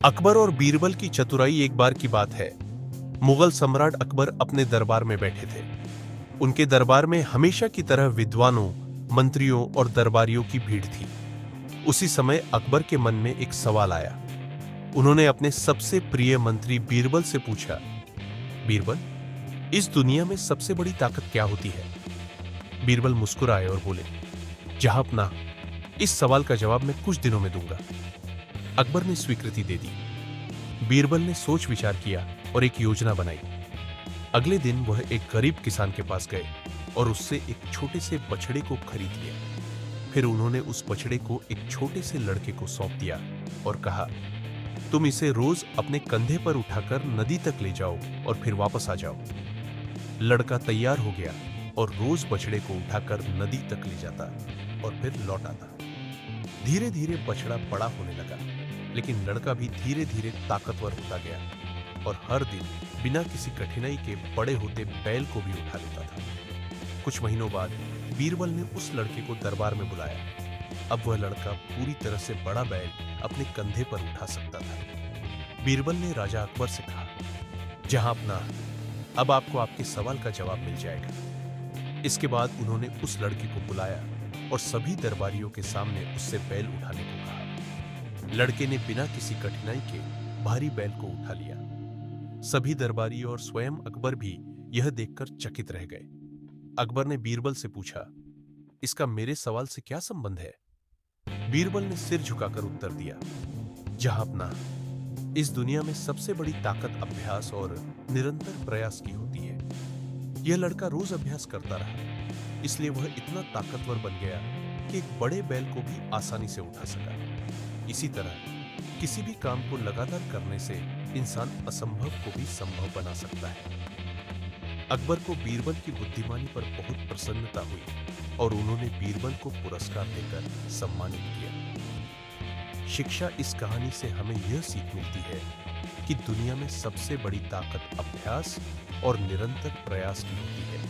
अकबर और बीरबल की चतुराई। एक बार की बात है, मुगल सम्राट अकबर अपने दरबार में बैठे थे। उनके दरबार में हमेशा की तरह विद्वानों, मंत्रियों और दरबारियों की भीड़ थी। उसी समय अकबर के मन में एक सवाल आया। उन्होंने अपने सबसे प्रिय मंत्री बीरबल से पूछा, बीरबल, इस दुनिया में सबसे बड़ी ताकत क्या होती है? बीरबल मुस्कुराए और बोले, जहांपनाह, इस सवाल का जवाब मैं कुछ दिनों में दूंगा। अकबर ने स्वीकृति दे दी। बीरबल ने सोच विचार किया और एक योजना बनाई। अगले दिन वह एक गरीब किसान के पास गए और उससे एक छोटे से बछड़े को खरीद लिया। फिर उन्होंने उस बछड़े को एक छोटे से लड़के को सौंप दिया और कहा, तुम इसे रोज अपने कंधे पर उठाकर नदी तक ले जाओ और फिर वापस आ जाओ। लड़का तैयार हो गया और रोज बछड़े को उठाकर नदी तक ले जाता और फिर लौट आता। धीरे धीरे बछड़ा बड़ा होने लगा, लेकिन लड़का भी धीरे धीरे ताकतवर होता गया और हर दिन बिना किसी कठिनाई के बड़े होते बैल को भी उठा लेता था। कुछ महीनों बाद बीरबल ने उस लड़के को दरबार में बुलाया। अब वह लड़का पूरी तरह से बड़ा बैल अपने कंधे पर उठा सकता था। बीरबल ने राजा अकबर से कहा, जहांपनाह, अब आपको आपके सवाल का जवाब मिल जाएगा। इसके बाद उन्होंने उस लड़के को बुलाया और सभी दरबारियों के सामने उससे बैल उठाने को कहा। लड़के ने बिना किसी कठिनाई के भारी बैल को उठा लिया। सभी दरबारी और स्वयं अकबर भी यह देखकर चकित रह गए। अकबर ने बीरबल से पूछा, इसका मेरे सवाल से क्या संबंध है? बीरबल ने सिर झुकाकर उत्तर दिया, जहांपनाह, इस दुनिया में सबसे बड़ी ताकत अभ्यास और निरंतर प्रयास की होती है। यह लड़का रोज अभ्यास करता रहा, इसलिए वह इतना ताकतवर बन गया कि एक बड़े बैल को भी आसानी से उठा सका। इसी तरह किसी भी काम को लगातार करने से इंसान असंभव को भी संभव बना सकता है। अकबर को बीरबल की बुद्धिमानी पर बहुत प्रसन्नता हुई और उन्होंने बीरबल को पुरस्कार देकर सम्मानित किया। शिक्षा इस कहानी से हमें यह सीख मिलती है कि दुनिया में सबसे बड़ी ताकत अभ्यास और निरंतर प्रयास की होती है।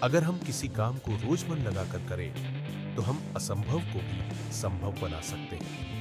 अगर हम किसी काम को रोज मन लगाकर करें, तो हम असंभव को भी संभव बना सकते हैं।